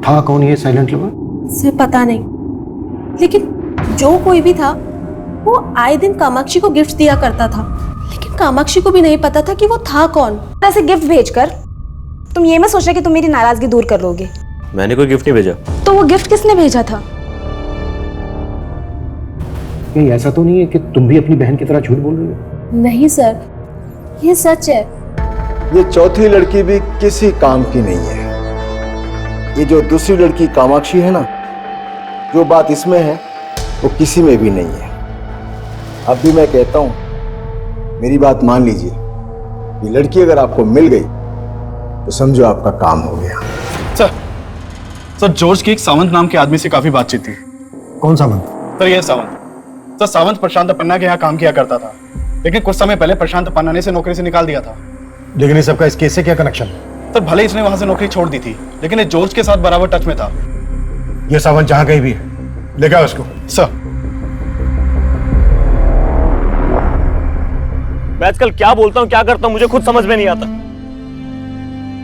था कौन ये साइलेंट लवर? सर, पता नहीं। लेकिन जो कोई भी था वो आए दिन कामाक्षी को गिफ्ट दिया करता था। लेकिन कामाक्षी को भी नहीं पता था कि वो था कौन। ऐसे गिफ्ट भेजकर तुम ये मत सोचना कि तुम मेरी नाराजगी दूर कर लोगे। मैंने कोई गिफ्ट नहीं भेजा। तो वो गिफ्ट किसने भेजा था? कहीं ऐसा तो नहीं है कि तुम भी अपनी बहन की तरह झूठ बोल रही हो? नहीं सर, ये सच है। ये चौथी लड़की भी किसी काम की नहीं है। ये जो दूसरी लड़की कामाक्षी है ना, जो बात इसमें है वो किसी में भी नहीं है। अब भी मैं कहता हूं, मेरी बात मान लीजिए। ये लड़की अगर आपको मिल गई तो समझो आपका काम हो गया। सर, जॉर्ज की एक सावंत नाम के आदमी से काफी बातचीत थी। कौन सावंत? सर, ये सावंत। सर, सावंत प्रशांत पन्ना के यहाँ काम किया करता था, लेकिन कुछ समय पहले प्रशांत पन्ना ने इसे नौकरी से निकाल दिया था। लेकिन इस सबका इस केस से क्या कनेक्शन? सर, भले इसने वहां से नौकरी छोड़ दी थी, लेकिन ये जॉर्ज के साथ बराबर टच में था। ये सावंत जहां कहीं भी है, लेके आओ उसको। सर, मैं आजकल क्या बोलता हूँ, क्या करता हूँ, मुझे खुद समझ में नहीं आता।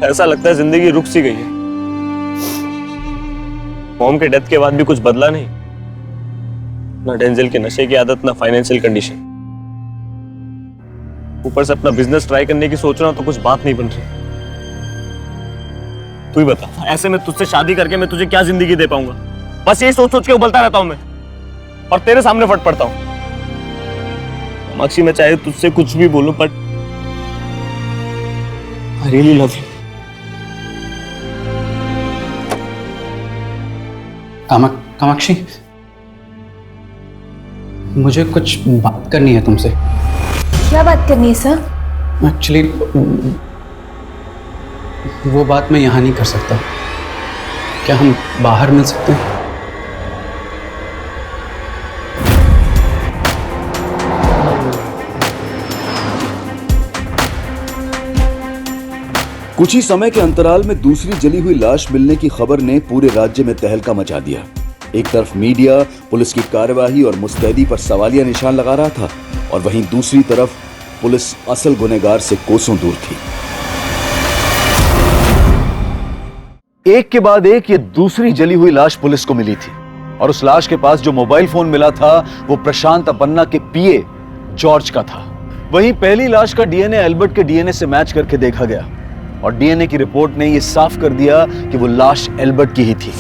ऐसा लगता है जिंदगी रुक सी गई है। मॉम के डेथ के बाद भी कुछ बदला नहीं। ना डेंजल के नशे की आदत, ना फाइनेंशियल कंडीशन। ऊपर से अपना बिजनेस ट्राई करने की सोच रहा हूं तो कुछ बात नहीं बन रही। तू ही बता, ऐसे में तुझसे शादी करके मैं तुझे क्या जिंदगी दे पाऊंगा? बस यही सोच सोच के उबलता रहता हूं मैं, और तेरे सामने फट पड़ता हूं। कामाक्षी, मैं चाहे तुझसे कुछ भी बोलूं, but I really love you. Kamakshi, मुझे कुछ बात करनी है तुमसे। क्या बात करनी है सर? एक्चुअली वो बात मैं यहाँ नहीं कर सकता। क्या हम बाहर मिल सकते हैं? कुछ ही समय के अंतराल में दूसरी जली हुई लाश मिलने की खबर ने पूरे राज्य में तहलका मचा दिया। एक तरफ मीडिया पुलिस की कार्यवाही और मुस्तैदी पर सवालिया निशान लगा रहा था, और वहीं दूसरी तरफ पुलिस असल गुनहगार से कोसों दूर थी। एक के बाद एक ये दूसरी जली हुई लाश पुलिस को मिली थी और उस लाश के पास जो मोबाइल फोन मिला था वो प्रशांत अपन्ना के पीए जॉर्ज का था। वहीं पहली लाश का डीएनए एल्बर्ट के डीएनए से मैच करके देखा गया और डीएनए की रिपोर्ट ने यह साफ कर दिया कि वो लाश एल्बर्ट की ही थी।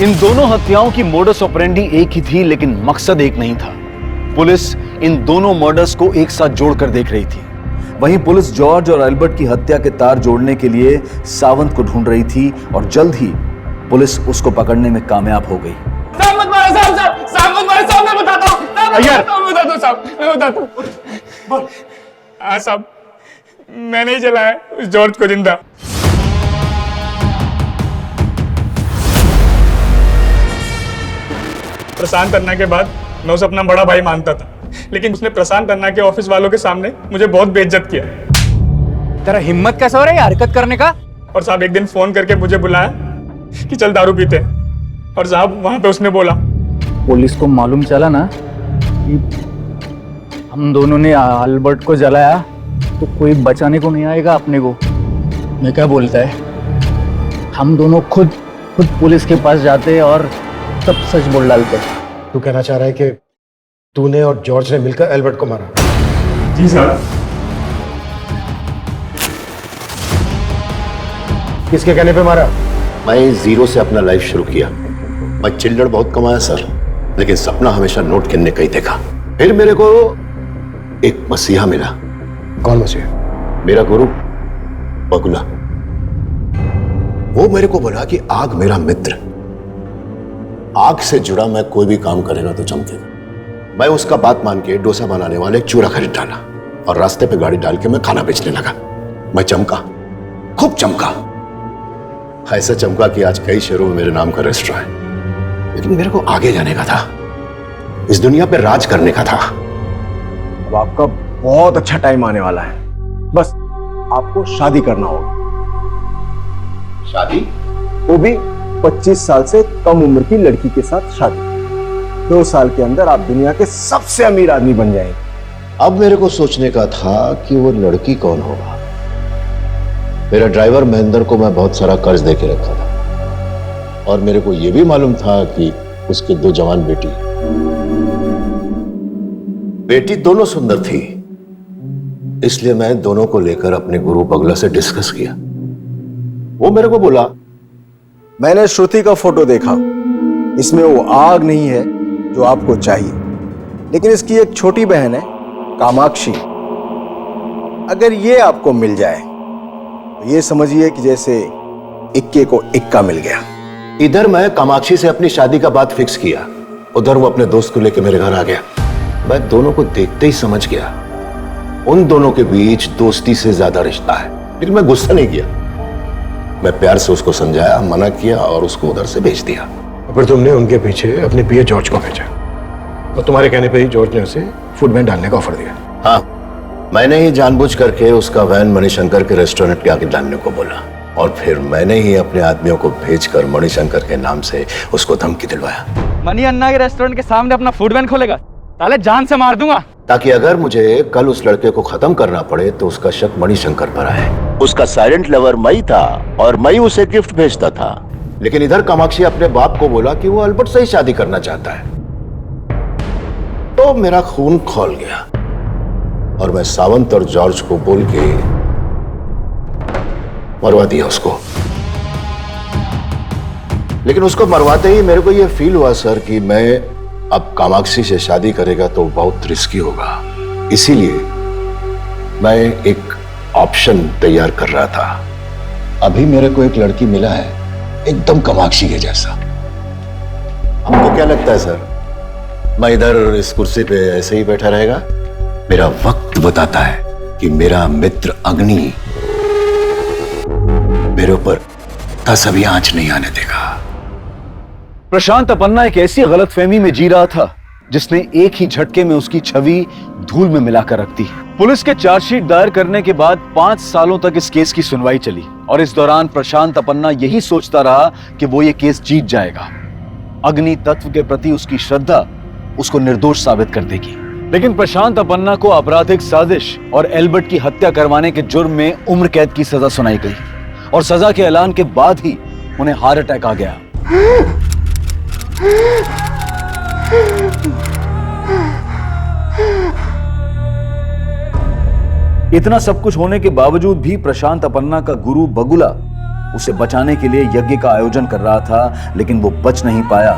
इन दोनों हत्याओं की मोडस ऑपरेंडी एक ही थी, लेकिन मकसद एक नहीं था। पुलिस इन दोनों मर्डर्स को एक साथ जोड़कर देख रही थी। वहीं पुलिस जॉर्ज और एल्बर्ट की हत्या के तार जोड़ने के लिए सावंत को ढूंढ रही थी और जल्द ही पुलिस उसको पकड़ने में कामयाब हो गई। साहब मत मारो, साहब मत मारो, साहब मैं बताता हूँ, मैं बताता हूँ। हाँ साहब, मैंने ही जलाया उस जॉर्ज को जिंदा। प्रशांत अन्ना के बाद मैं उसे अपना बड़ा भाई मानता था, लेकिन उसने प्रशांत अन्ना के ऑफिस वालों के सामने मुझे बहुत बेइज्जत किया। तेरा हिम्मत कैसे हो रहा है हरकत करने का? और साहब एक दिन फोन करके मुझे बुलाया कि चल दारू पीते हैं। और साहब वहां पे उसने बोला, पुलिस को मालूम चला ना कि हम दोनों ने एल्बर्ट को जलाया तो कोई बचाने को नहीं आएगा अपने को। मैं क्या बोलता है, हम दोनों खुद पुलिस के पास जाते और सब सच बोल डालते। तू कहना चाह रहा है कि तूने और जॉर्ज ने मिलकर एल्बर्ट को मारा? जी साहब। किसके कहने पे मारा? मैं जीरो से अपना लाइफ शुरू किया। मैं चिल्लड़ बहुत कमाया सर, लेकिन सपना हमेशा नोट गिनने का ही देखा। फिर मेरे को एक मसीहा मिला। कौन मसीहा? मेरा गुरु बगुला। वो मेरे को बोला कि आग मेरा मित्र, आग से जुड़ा मैं कोई भी काम करेगा तो चमकेगा। मैं उसका बात मान के डोसा बनाने वाले एक चूरा खरीद डाला और रास्ते पे गाड़ी डाल के मैं खाना बेचने लगा। मैं चमका, खूब चमका, ऐसा चमका कि आज कई शहरों में मेरे नाम का रेस्टोरेंट है। लेकिन मेरे को आगे जाने का था, इस दुनिया पे राज करने का था। अब आपका बहुत अच्छा टाइम आने वाला है, बस आपको शादी करना होगा। शादी? वो भी 25 साल से कम उम्र की लड़की के साथ शादी। 2 साल के अंदर आप दुनिया के सबसे अमीर आदमी बन जाएंगे। अब मेरे को सोचने का था कि वो लड़की कौन होगा। मेरा ड्राइवर महेंद्र को मैं बहुत सारा कर्ज दे के रखा था और मेरे को यह भी मालूम था कि उसके 2 जवान बेटी दोनों सुंदर थी। इसलिए मैं दोनों को लेकर अपने गुरु बगला से डिस्कस किया। वो मेरे को बोला, मैंने श्रुति का फोटो देखा, इसमें वो आग नहीं है जो आपको चाहिए, लेकिन इसकी एक छोटी बहन है कामाक्षी। अगर ये आपको मिल जाए तो ये समझिए कि जैसे इक्के को इक्का मिल गया। इधर मैं कामाक्षी से अपनी शादी का बात फिक्स किया, उधर वो अपने दोस्त को लेकर मेरे घर आ गया। मैं दोनों को देखते ही समझ गया उन दोनों के बीच दोस्ती से ज्यादा रिश्ता है। लेकिन मैं गुस्सा नहीं किया, मैं प्यार से उसको समझाया, मना किया और उसको उधर से भेज दिया। फिर तुमने उनके पीछे अपने पीए जॉर्ज को भेजा और तुम्हारे कहने पे ही जॉर्ज ने उसे फूड वैन डालने का ऑफर दिया। हाँ, मैंने ही जानबूझ करके उसका वैन मणिशंकर के रेस्टोरेंट के आगे डालने को बोला और फिर मैंने ही अपने आदमियों को भेजकर मणिशंकर के नाम से उसको धमकी दिलवाया। मनी अन्ना के रेस्टोरेंट के सामने अपना फूड वैन खोलेगा, साले जान से मार दूंगा। ताकि अगर मुझे कल उस लड़के को खत्म करना पड़े तो उसका शक मणिशंकर पर आए। उसका साइलेंट लवर मई था और मई उसे गिफ्ट भेजता था। लेकिन इधर कामाक्षी अपने बाप को बोला कि वो एल्बर्ट से ही शादी करना चाहता है। तो मेरा खून खौल गया और मैं सावंत और जॉर्ज को बोल के मरवा दिया उसको। लेकिन उसको मरवाते ही मेरे को यह फील हुआ सर कि मैं अब कामाक्षी से शादी करेगा तो बहुत रिस्की होगा। इसीलिए मैं एक ऑप्शन तैयार कर रहा था। अभी मेरे को एक लड़की मिला है एकदम कामाक्षी के जैसा। आपको क्या लगता है सर, मैं इधर इस कुर्सी पे ऐसे ही बैठा रहेगा? मेरा वक्त बताता है कि मेरा मित्र अग्नि मेरे ऊपर तसभी आंच नहीं आने देगा। प्रशांत अपन्ना एक ऐसी गलतफहमी में जी रहा था जिसने एक ही झटके में उसकी छवि धूल में मिलाकर रख दी। पुलिस के चार्जशीट दायर करने के बाद 5 सालों तक इस केस की सुनवाई चली और इस दौरान प्रशांत अपन्ना यही सोचता रहा कि वो ये केस जीत जाएगा। अग्नि तत्व के प्रति उसकी श्रद्धा उसको निर्दोष साबित कर देगी। लेकिन प्रशांत अपन्ना को आपराधिक साजिश और एल्बर्ट की हत्या करवाने के जुर्म में उम्र कैद की सजा सुनाई गई और सजा के ऐलान के बाद ही उन्हें हार्ट अटैक आ गया। इतना सब कुछ होने के बावजूद भी प्रशांत अपन्ना का गुरु बगुला उसे बचाने के लिए यज्ञ का आयोजन कर रहा था, लेकिन वो बच नहीं पाया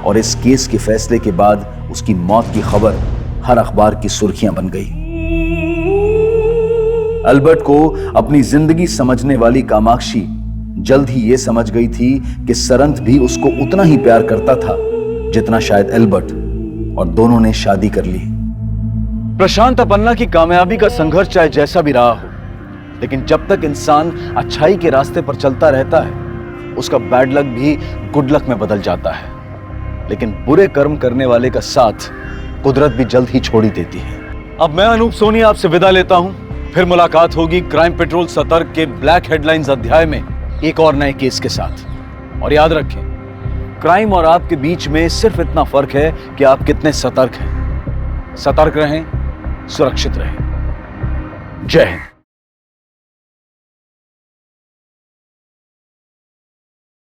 और इस केस के फैसले के बाद उसकी मौत की खबर हर अखबार की सुर्खियां बन गई। एल्बर्ट को अपनी जिंदगी समझने वाली कामाक्षी जल्द ही यह समझ गई थी कि सरंत भी उसको उतना ही प्यार करता था जितना शायद एल्बर्ट, और दोनों ने शादी कर ली। प्रशांत अपन्ना की कामयाबी का संघर्ष चाहे जैसा भी रहा हो, लेकिन जब तक इंसान अच्छाई के रास्ते पर चलता रहता है, उसका बैड लक भी गुड लक में बदल जाता है। लेकिन बुरे कर्म करने वाले का साथ कुदरत भी जल्द ही छोड़ ही देती है। अब मैं अनूप सोनी आपसे विदा लेता हूं। फिर मुलाकात होगी क्राइम पेट्रोल सतर्क के ब्लैक हेडलाइंस अध्याय में एक और नए केस के साथ। और याद रखें, क्राइम और आपके बीच में सिर्फ इतना फर्क है कि आप कितने सतर्क हैं। सतर्क रहें, सुरक्षित रहें। जय हिंद।